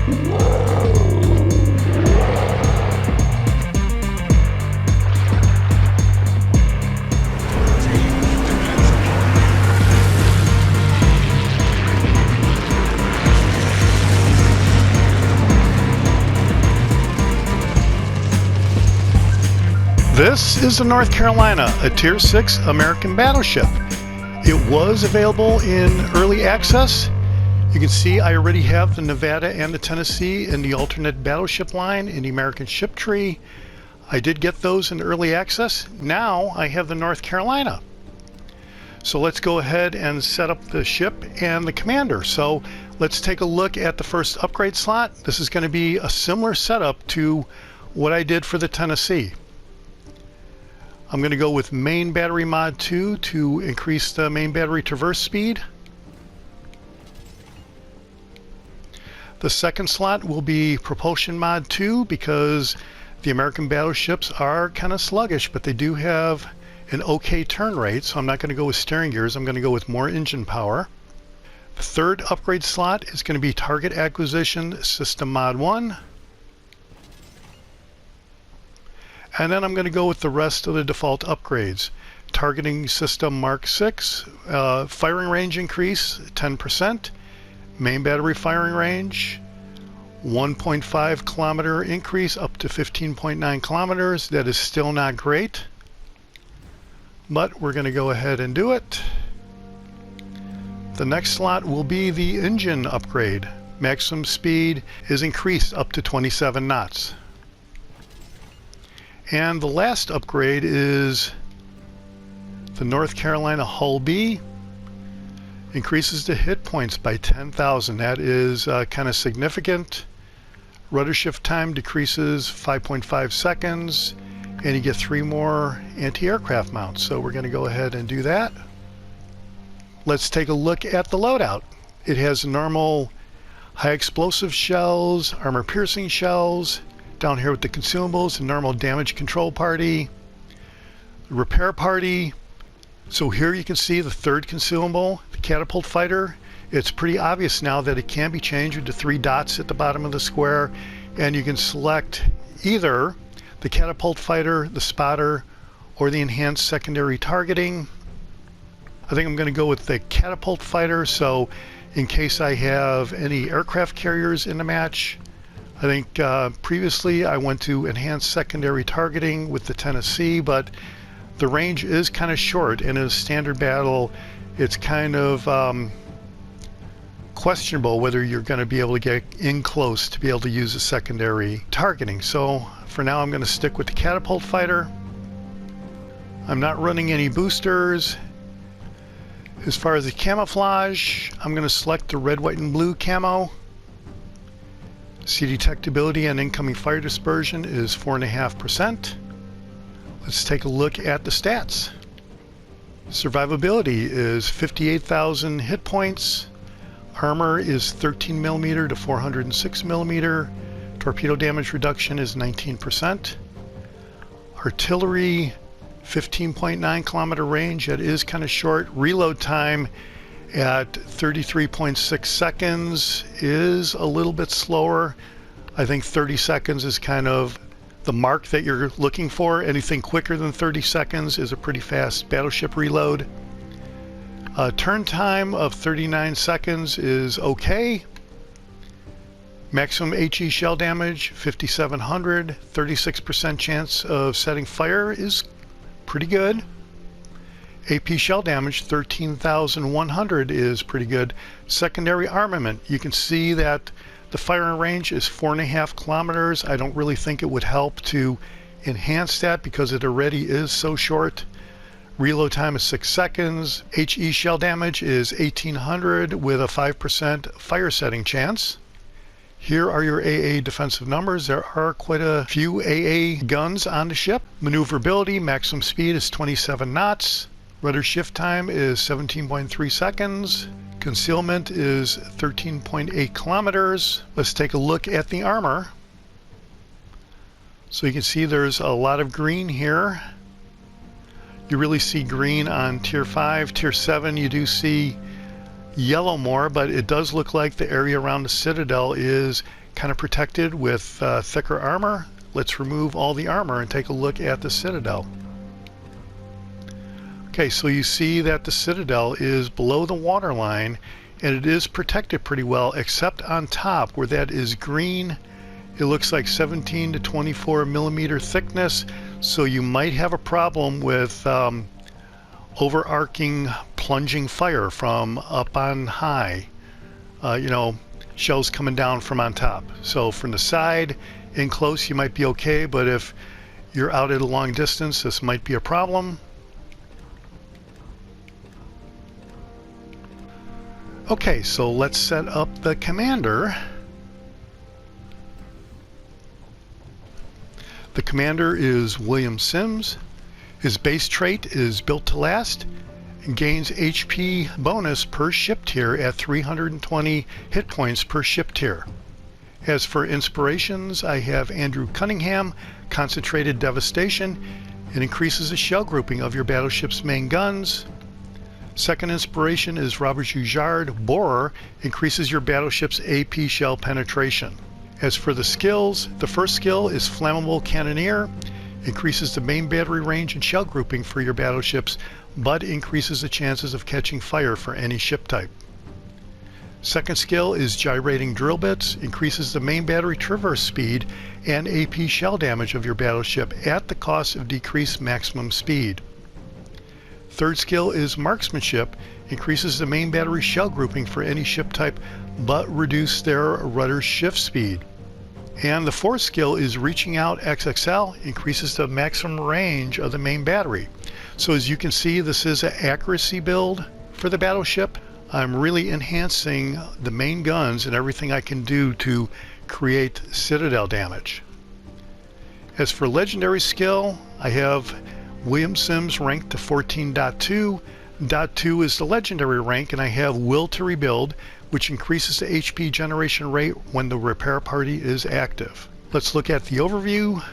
This is the North Carolina, a Tier 6 American battleship. It was available in early access. You can see I already have the Nevada and the Tennessee in the alternate battleship line in the American ship tree. I did get those in early access. Now I have the North Carolina. So let's go ahead and set up the ship and the commander. So let's take a look at the first upgrade slot. This is going to be a similar setup to what I did for the Tennessee. I'm going to go with main battery mod 2 to increase the main battery traverse speed. The second slot will be propulsion mod 2 because the American battleships are kind of sluggish, but they do have an okay turn rate, so I'm not going to go with steering gears. I'm going to go with more engine power. The third upgrade slot is going to be target acquisition system mod 1. And then I'm going to go with the rest of the default upgrades. Targeting system Mark 6, firing range increase 10%, main battery firing range 1.5 kilometer increase up to 15.9 kilometers. That is still not great, but we're going to go ahead and do it. The next slot will be the engine upgrade. Maximum speed is increased up to 27 knots. And the last upgrade is the North Carolina Hull B. Increases the hit points by 10,000. That is kind of significant. Rudder shift time decreases 5.5 seconds, and you get 3 more anti-aircraft mounts. So we're going to go ahead and do that. Let's take a look at the loadout. It has normal high explosive shells, armor piercing shells. Down here with the consumables, the normal damage control party, repair party. So here you can see the third consumable, the catapult fighter. It's pretty obvious now that it can be changed with the 3 dots at the bottom of the square, and you can select either the catapult fighter, the spotter, or the enhanced secondary targeting. I think I'm going to go with the catapult fighter, so in case I have any aircraft carriers in the match. I think previously I went to enhanced secondary targeting with the Tennessee, but the range is kind of short, and in a standard battle it's kind of questionable whether you're going to be able to get in close to be able to use a secondary targeting. So for now I'm going to stick with the catapult fighter. I'm not running any boosters. As far as the camouflage, I'm going to select the red, white, and blue camo. See, detectability and incoming fire dispersion is 4.5%. Let's take a look at the stats. Survivability is 58,000 hit points. Armor is 13 millimeter to 406 millimeter. Torpedo damage reduction is 19%. Artillery, 15.9 kilometer range. That is kind of short. Reload time at 33.6 seconds is a little bit slower. I think 30 seconds is kind of the mark that you're looking for. Anything quicker than 30 seconds is a pretty fast battleship reload. Turn time of 39 seconds is okay. Maximum HE shell damage 5,700. 36% chance of setting fire is pretty good. AP shell damage 13,100 is pretty good. Secondary armament, you can see that the firing range is 4.5 kilometers. I don't really think it would help to enhance that because it already is so short. Reload time is 6 seconds. HE shell damage is 1,800 with a 5% fire setting chance. Here are your AA defensive numbers. There are quite a few AA guns on the ship. Maneuverability, maximum speed is 27 knots. Rudder shift time is 17.3 seconds. Concealment is 13.8 kilometers. Let's take a look at the armor. So you can see there's a lot of green here. You really see green on Tier 5. Tier 7 you do see yellow more, but it does look like the area around the Citadel is kind of protected with thicker armor. Let's remove all the armor and take a look at the Citadel. Okay, so you see that the Citadel is below the waterline, and it is protected pretty well, except on top where that is green. It looks like 17 to 24 millimeter thickness, so you might have a problem with overarching plunging fire from up on high. You know, shells coming down from on top. So from the side, in close, you might be okay, but if you're out at a long distance, this might be a problem. Okay, so let's set up the commander. The commander is William Sims. His base trait is Built to Last and gains HP bonus per ship tier at 320 hit points per ship tier. As for inspirations, I have Andrew Cunningham, Concentrated Devastation. It increases the shell grouping of your battleship's main guns. Second inspiration is Robert Ujard, Borer, increases your battleship's AP shell penetration. As for the skills, the first skill is Flammable Cannoneer, increases the main battery range and shell grouping for your battleships, but increases the chances of catching fire for any ship type. Second skill is Gyrating Drill Bits, increases the main battery traverse speed and AP shell damage of your battleship at the cost of decreased maximum speed. Third skill is Marksmanship, increases the main battery shell grouping for any ship type, but reduce their rudder shift speed. And the fourth skill is Reaching Out XXL, increases the maximum range of the main battery. So as you can see, this is an accuracy build for the battleship. I'm really enhancing the main guns and everything I can do to create Citadel damage. As for legendary skill, I have William Sims ranked to 14.2. .2 is the legendary rank, and I have Will to Rebuild, which increases the HP generation rate when the repair party is active. Let's look at the overview.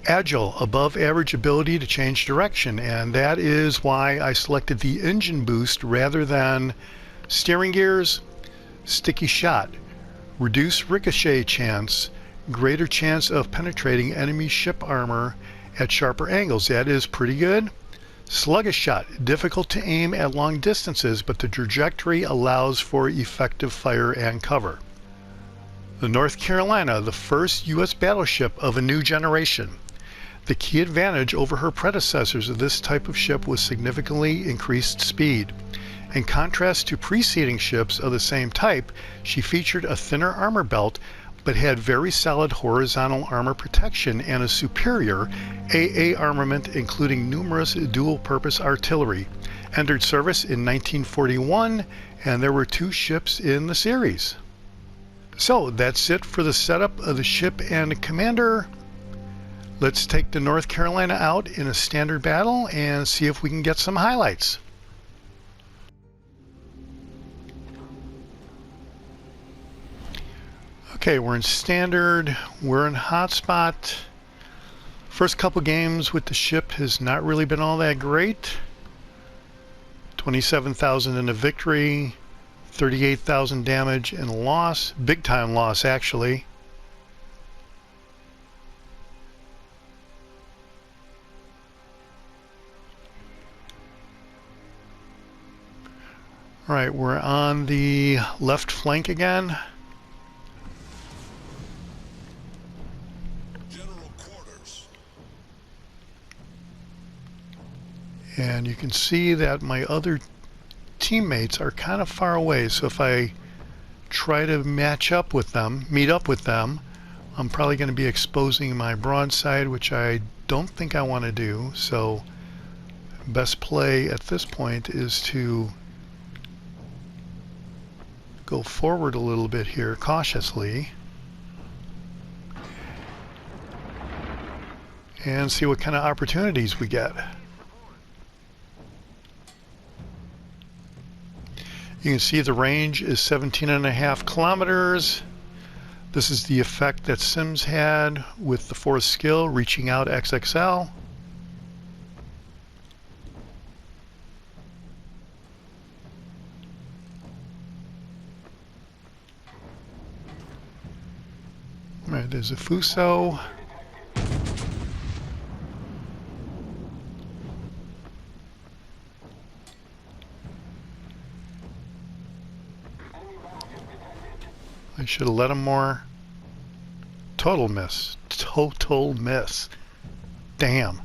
Agile, above average ability to change direction, and that is why I selected the engine boost rather than steering gears. Sticky shot, reduce ricochet chance, greater chance of penetrating enemy ship armor at sharper angles. That is pretty good. Sluggish shot, difficult to aim at long distances, but the trajectory allows for effective fire and cover. The North Carolina, the first U.S. battleship of a new generation. The key advantage over her predecessors of this type of ship was significantly increased speed. In contrast to preceding ships of the same type, she featured a thinner armor belt, but had very solid horizontal armor protection and a superior AA armament, including numerous dual-purpose artillery. Entered service in 1941, and there were 2 ships in the series. So that's it for the setup of the ship and commander. Let's take the North Carolina out in a standard battle and see if we can get some highlights. Okay, we're in standard, we're in hotspot. First couple games with the ship has not really been all that great. 27,000 in a victory, 38,000 damage and loss, big time loss actually. All right, we're on the left flank again. And you can see that my other teammates are kind of far away, so if I try to meet up with them, I'm probably going to be exposing my broadside, which I don't think I want to do. So best play at this point is to go forward a little bit here cautiously and see what kind of opportunities we get. You can see the range is 17.5 kilometers. This is the effect that Sims had with the 4th skill, Reaching Out XXL. Alright, there's a Fuso. I should have let him more. Total miss. Total miss. Damn.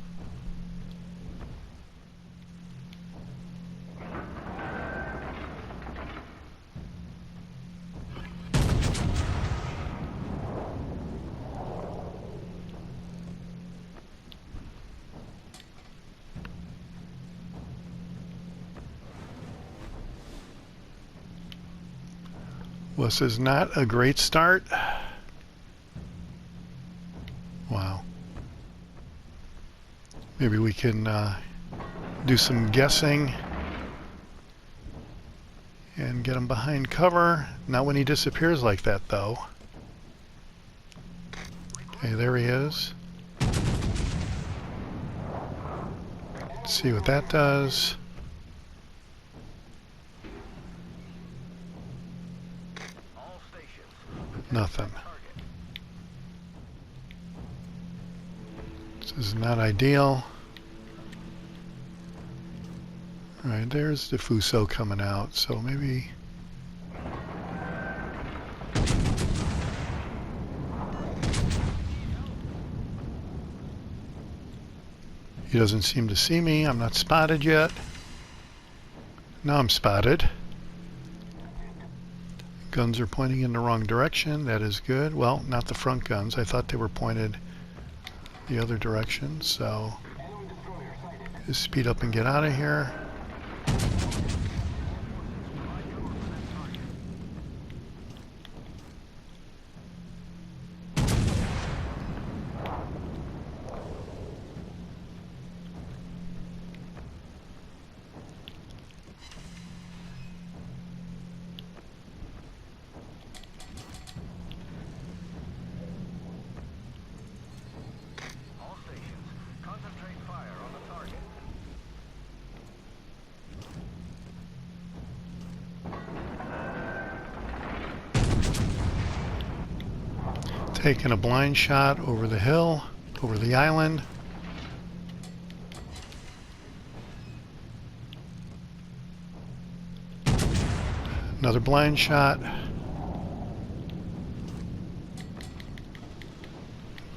This is not a great start. Wow. Maybe we can do some guessing and get him behind cover. Not when he disappears like that, though. Okay, there he is. Let's see what that does. Nothing. This is not ideal. Alright, there's the Fuso coming out, so maybe... He doesn't seem to see me. I'm not spotted yet. Now I'm spotted. Guns are pointing in the wrong direction. That is good. Well, not the front guns. I thought they were pointed the other direction, so just speed up and get out of here. Taking a blind shot over the hill, over the island. Another blind shot.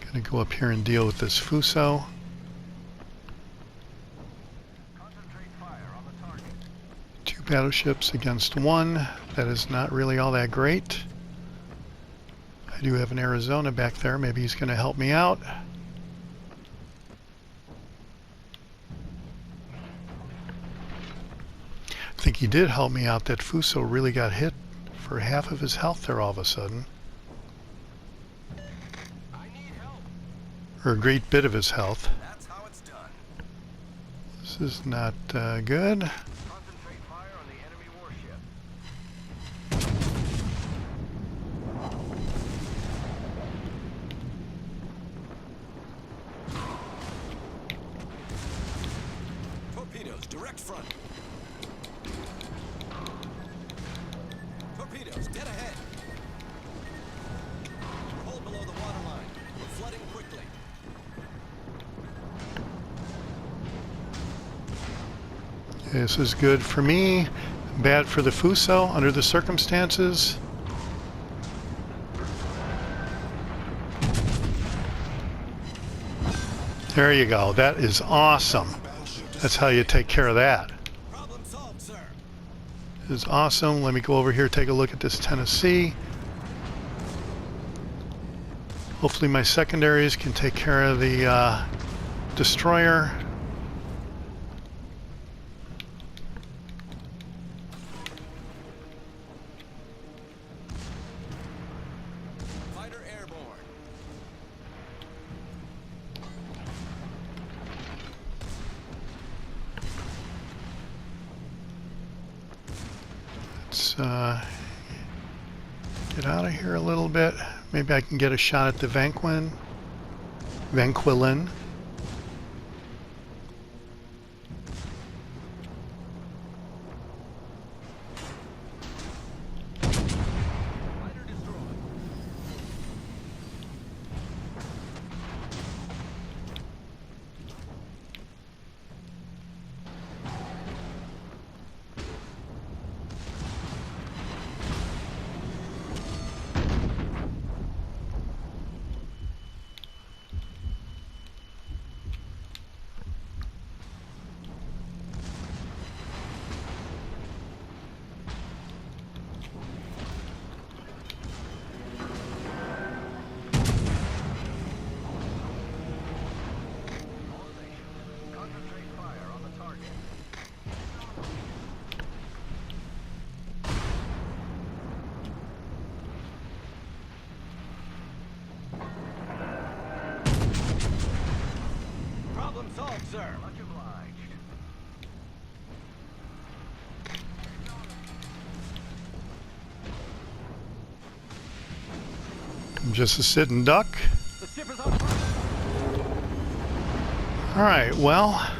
Gonna go up here and deal with this Fuso. Two battleships against one. That is not really all that great. I do have an Arizona back there. Maybe he's going to help me out. I think he did help me out. That Fuso really got hit for half of his health there all of a sudden. I need help. Or a great bit of his health. That's how it's done. This is not good. Concentrate fire on the enemy warship. Torpedoes, direct front. Torpedoes, dead ahead. Hold below the waterline. We're flooding quickly. This is good for me. Bad for the Fuso under the circumstances. There you go. That is awesome. That's how you take care of that. Problem solved, sir. This is awesome. Let me go over here, take a look at this Tennessee. Hopefully my secondaries can take care of the destroyer. Fighter airborne. Let's get out of here a little bit. Maybe I can get a shot at the Vanquilin. Fighter destroyed. solved, sir. Much obliged. Just a sitting duck. The ship is on fire. Alright, well,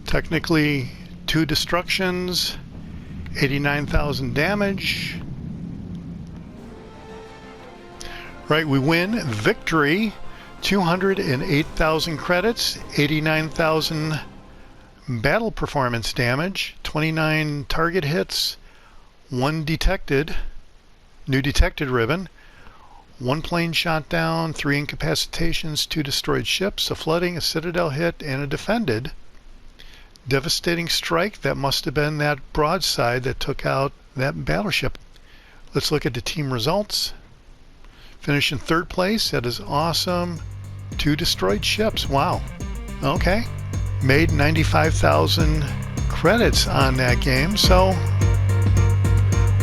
technically 2 destructions, 89,000 damage. Right, we win. Victory, 208,000 credits, 89,000 battle performance damage, 29 target hits, 1 detected, new detected ribbon, 1 plane shot down, 3 incapacitations, 2 destroyed ships, a flooding, a Citadel hit, and a defended. Devastating strike. That must have been that broadside that took out that battleship. Let's look at the team results. Finish in 3rd place. That is awesome. 2 destroyed ships. Wow. Okay. Made 95,000 credits on that game. So,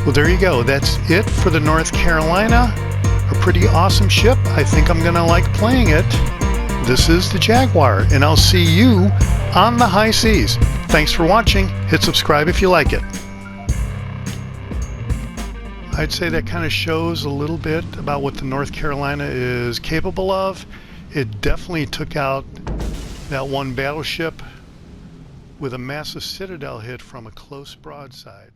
well, there you go. That's it for the North Carolina. A pretty awesome ship. I think I'm going to like playing it. This is the Jaguar, and I'll see you on the high seas. Thanks for watching. Hit subscribe if you like it. I'd say that kind of shows a little bit about what the North Carolina is capable of. It definitely took out that 1 battleship with a massive Citadel hit from a close broadside.